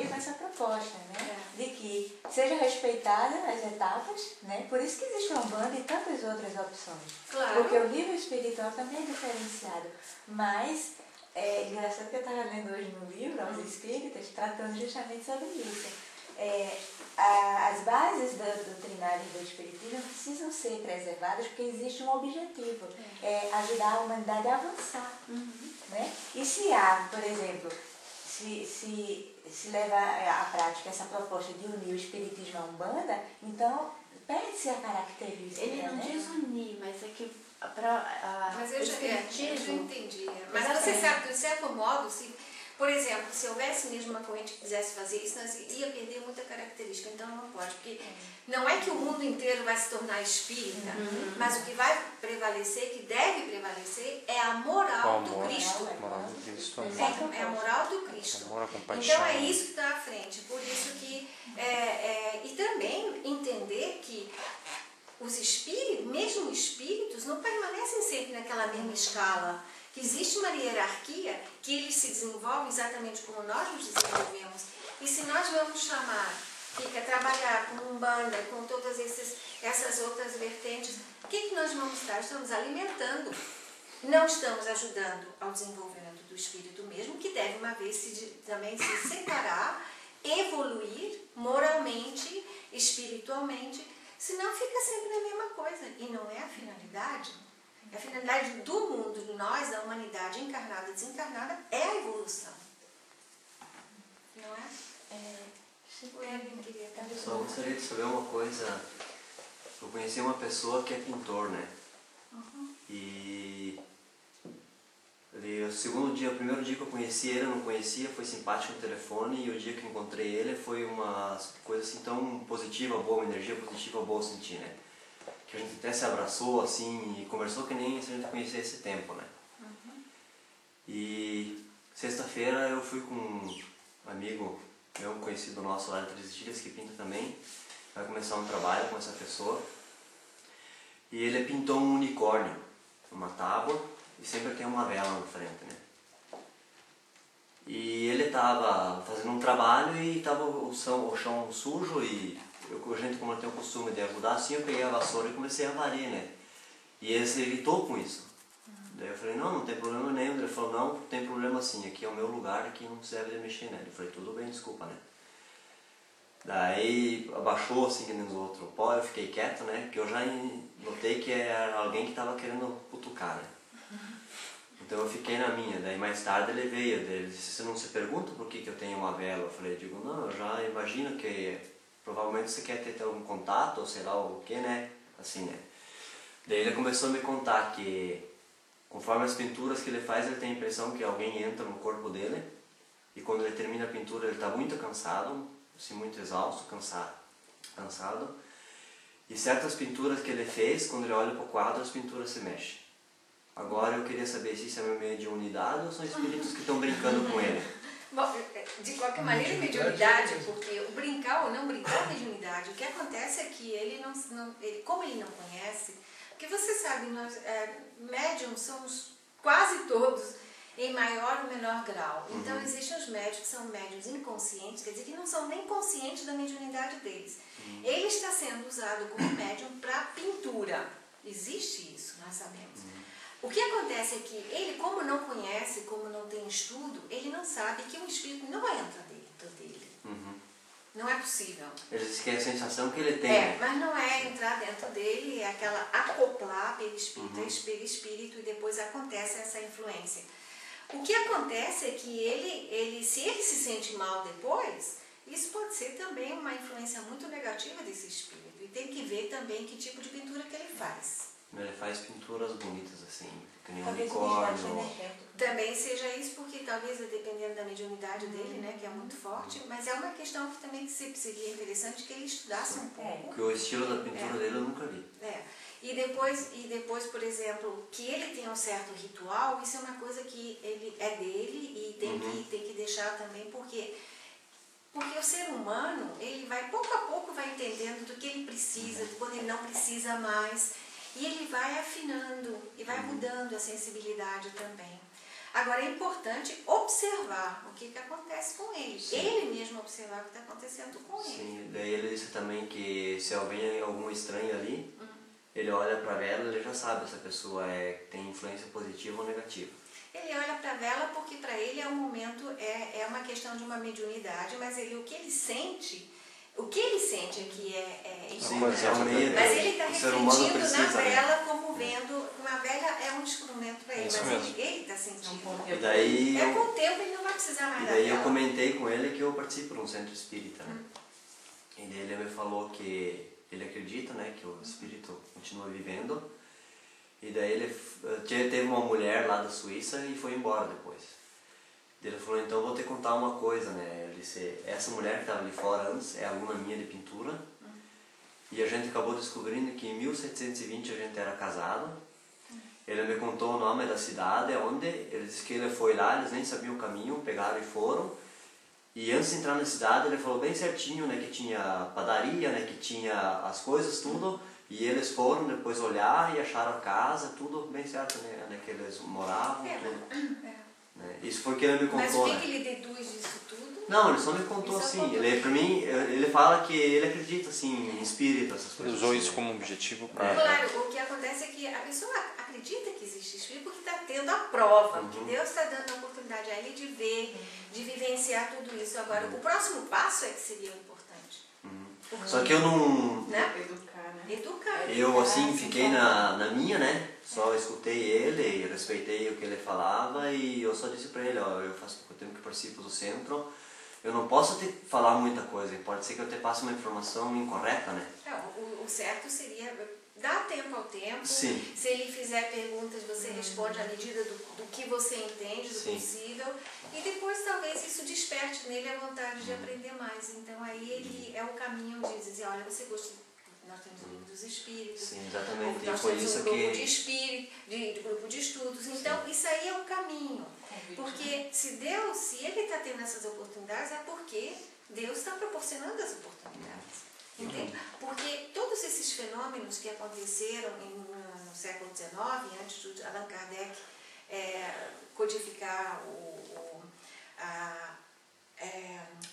veio com essa proposta, né? De que seja respeitada as etapas, né? Por isso que existe a Umbanda e tantas outras opções. Claro. Porque o nível espiritual também é diferenciado. Mas é engraçado que eu estava lendo hoje no livro, Aos Espíritas, tratando justamente sobre isso. As bases doutrinárias do Espiritismo precisam ser preservadas porque existe um objetivo, ajudar a humanidade a avançar. Né? E se há, por exemplo, se leva à prática essa proposta de unir o Espiritismo à Umbanda, então perde-se a característica. Ele não diz unir, mas é que mas eu já Espiritismo... entendi. Mas você sabe que, de certo modo, por exemplo, se houvesse mesmo uma corrente que quisesse fazer isso, nós ia perder muita característica, então não pode. Porque não é que o mundo inteiro vai se tornar espírita, mas o que vai prevalecer, que deve prevalecer, é a moral do Cristo. É a moral do Cristo. Então é isso que está à frente. Por isso que... e também entender que os espíritos, mesmo espíritos, não permanecem sempre naquela mesma escala. Que existe uma hierarquia que eles se desenvolvem exatamente como nós nos desenvolvemos. E se nós vamos chamar, trabalhar com Umbanda, com todas essas outras vertentes, o que nós vamos estar? Estamos alimentando. Não estamos ajudando ao desenvolvimento do espírito mesmo, que deve uma vez também se separar, evoluir moralmente, espiritualmente, senão fica sempre a mesma coisa. E não é a finalidade. A finalidade do mundo, de nós, da humanidade encarnada e desencarnada, é a evolução. Não é? Só gostaria de saber uma coisa. Eu conheci uma pessoa que é pintor, né? E o primeiro dia que eu conheci ele, eu não conhecia, foi simpático no telefone, e o dia que encontrei ele foi uma coisa assim tão positiva, boa, uma energia positiva, boa eu senti, né? Que a gente até se abraçou assim e conversou que nem se a gente conhecia esse tempo, né? E sexta-feira eu fui com um amigo meu, um conhecido nosso lá de Três Dias, que pinta também. Vai começar um trabalho com essa pessoa. E ele pintou um unicórnio numa tábua e sempre tem uma vela na frente, né? E ele estava fazendo um trabalho e estava o chão sujo e a gente, como tem o costume de ajudar assim, eu peguei a vassoura e comecei a varrer, né? E ele se irritou com isso. Daí eu falei, não tem problema nenhum. Ele falou, não, tem problema sim, aqui é o meu lugar, aqui não se deve mexer nele. Eu falei, tudo bem, desculpa, né? Daí abaixou assim que nos outros pó, eu fiquei quieto, né? Porque eu já notei que era alguém que estava querendo cutucar, né? Então eu fiquei na minha. Daí mais tarde ele veio, ele disse, você não se pergunta por que eu tenho uma vela? Eu falei, não, eu já imagino que provavelmente você quer ter algum contato, ou sei lá o que, né? Assim, né? Daí ele começou a me contar que conforme as pinturas que ele faz, ele tem a impressão que alguém entra no corpo dele, e quando ele termina a pintura ele está muito cansado, assim, muito exausto, cansado. E certas pinturas que ele fez, quando ele olha para o quadro, as pinturas se mexem. Agora eu queria saber se isso é uma mediunidade ou são espíritos que estão brincando com ele. Bom, de qualquer maneira, mediunidade, porque o brincar ou não brincar é mediunidade. O que acontece é que ele como ele não conhece, porque você sabe, nós médiums somos quase todos em maior ou menor grau. Então existem os médiums que são médiums inconscientes, quer dizer que não são nem conscientes da mediunidade deles. Ele está sendo usado como médium para pintura. Existe isso, nós sabemos. O que acontece é que ele, como não conhece, como não tem estudo, ele não sabe que o espírito não vai entrar dentro dele. Não é possível. Ele diz que é a sensação que ele tem. Mas não é entrar dentro dele, é aquela acoplar perispírito, e depois acontece essa influência. O que acontece é que se ele se sente mal depois, isso pode ser também uma influência muito negativa desse espírito. E tem que ver também que tipo de pintura que ele faz. Ele faz pinturas bonitas assim, que nem Talvez unicórnio. Também seja isso, porque talvez dependendo da mediunidade dele, né, que é muito forte, mas é uma questão que também seria interessante que ele estudasse um pouco. Porque o estilo da pintura dele eu nunca vi. E depois, por exemplo, que ele tem um certo ritual, isso é uma coisa que ele é dele e tem que deixar também, porque o ser humano, ele vai pouco a pouco vai entendendo do que ele precisa, de quando ele não precisa mais. E ele vai afinando e vai mudando a sensibilidade também. Agora é importante observar o que acontece com ele. Ele mesmo observar. observar o que está acontecendo com ele. Sim, daí ele disse também que se alguém, algum estranho ali, ele olha para a vela, ele já sabe se a pessoa tem influência positiva ou negativa. Ele olha para a vela porque para ele é um momento, é uma questão de uma mediunidade, mas o que ele sente é que é Sim, importante. é um meio, Mas ele está o ser humano refletindo na precisa, né? vela como vendo, uma vela é um instrumento para ele, Isso mas mesmo. ele está sentindo. E daí, Com o tempo ele não vai precisar mais e da daí eu vela. comentei com ele que eu participo de um centro espírita, né? E daí ele me falou que ele acredita, né, que o espírito continua vivendo. E daí ele teve uma mulher lá da Suíça e foi embora depois. Ele falou, então eu vou te contar uma coisa, né? Ele disse, essa mulher que estava ali fora antes é aluna minha de pintura. E a gente acabou descobrindo que em 1720 a gente era casado. Ele me contou o nome da cidade, onde ele disse que ele foi lá, eles nem sabiam o caminho, pegaram e foram. E antes de entrar na cidade, ele falou bem certinho, né, que tinha padaria, né, que tinha as coisas, tudo. E eles foram depois olhar e acharam a casa, tudo bem certo, né, onde que eles moravam, tudo. Né? Isso foi o que ele me Mas contou, o né? que ele deduz disso tudo? Não, ele só me contou Isso assim. contou. Ele, pra mim, ele fala que ele acredita assim, em espírito, essas Ele coisas. usou assim, isso né? como objetivo para... Claro, o que acontece é que a pessoa acredita que existe espírito porque está tendo a prova, que Deus está dando a oportunidade a ele de ver, de vivenciar tudo isso. Agora, o próximo passo é que seria o importante. Só que eu não... Né? Educar, né? Educar. Eu assim fiquei na minha, né? Só escutei ele, respeitei o que ele falava e eu só disse pra ele, ó, eu faço pouco tempo que participo do centro, eu não posso te falar muita coisa, pode ser que eu te passe uma informação incorreta, né? O certo seria dar tempo ao tempo. Sim. Se ele fizer perguntas, você responde à medida do que você entende, do Sim. possível. E depois talvez isso desperte nele a vontade de aprender mais. Então aí ele é o caminho de dizer, olha, você gosta... Nós temos o livro dos espíritos. Sim, exatamente. Nós E foi temos isso um grupo que... de espírito, de grupo de estudos. Então, isso aí é um caminho. Porque se ele está tendo essas oportunidades, é porque Deus está proporcionando as oportunidades. Entende? Porque todos esses fenômenos que aconteceram no século XIX, antes de Allan Kardec codificar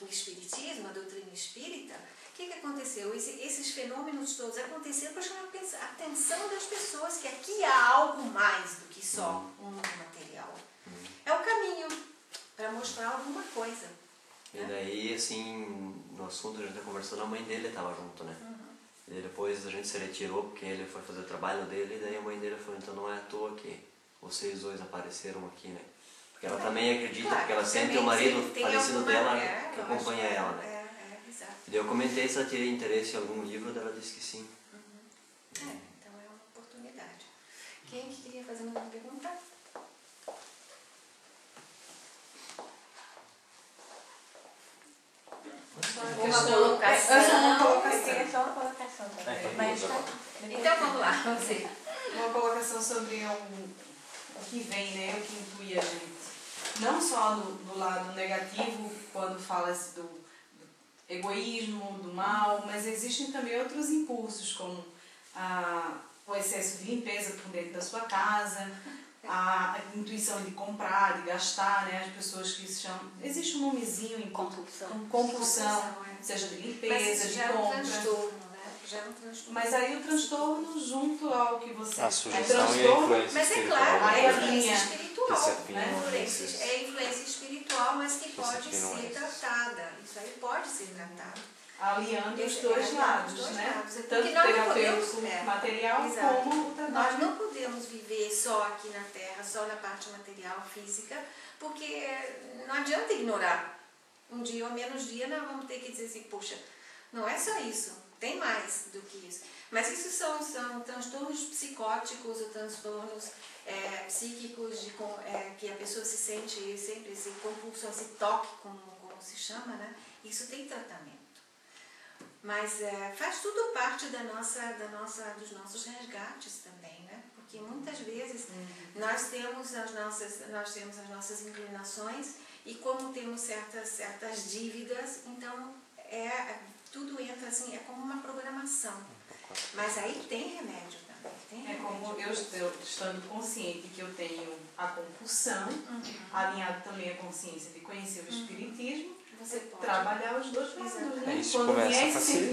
o espiritismo, a doutrina espírita, o que aconteceu? Esses fenômenos todos aconteceram para chamar a atenção das pessoas que aqui há algo mais do que só um mundo material. É o caminho para mostrar alguma coisa. E daí, assim, no assunto a gente conversando, a mãe dele estava junto, né? E depois a gente se retirou porque ele foi fazer o trabalho dele, e daí a mãe dele falou, então não é à toa que vocês dois apareceram aqui, né? Porque ela também acredita, Claro, porque ela sente também o marido tem falecido alguma- dela lógico, que acompanha ela, né? Exato. E daí eu comentei se ela teria interesse em algum livro, ela disse que sim. Então é uma oportunidade. Quem que queria fazer uma pergunta? Uma colocação. Eu queria só uma colocação também. Mas tá. Então vamos lá, vamos ver. Uma colocação sobre o que vem, né? O que inclui a gente. Não só do lado negativo, quando fala-se do egoísmo, do mal, mas existem também outros impulsos, como o excesso de limpeza por dentro da sua casa, a intuição de comprar, de gastar, né? As pessoas que se chamam... Existe um nomezinho em compulsão, seja de limpeza, Mas isso de já é um compra. transtorno, né? Já é um transtorno. Mas aí o transtorno junto ao que você... A sugestão e a transtorno, influência Mas é espiritual. claro, Aí é a influência linha espiritual. que se afina, Né? esses- É influência espiritual, mas que pode afinam ser esses. tratada. Isso aí pode ser tratado. aliando os Esse- dois aliando lados, os dois né? lados. Tanto Porque o nós não terapêutico podemos- material Exato. como o Nós trabalho. não podemos viver só aqui na Terra, só na parte material, física, porque não adianta ignorar. Um dia ou menos dia nós vamos ter que dizer assim, poxa, não é só isso, tem mais do que isso. Mas isso são transtornos psicóticos ou transtornos psíquicos que a pessoa se sente sempre esse compulsão, esse toque, como se chama, né? Isso tem tratamento. Mas faz tudo parte dos nossos resgates também, né? Porque muitas vezes nós temos as nossas inclinações e como temos certas dívidas, então tudo entra assim, é como uma programação. Mas aí tem remédio também. Tem É remédio. como eu estando consciente que eu tenho a compulsão, alinhado também a consciência de conhecer o espiritismo, você pode trabalhar os dois lados, né? Exatamente. Isso Quando começa vier a esse facilitar.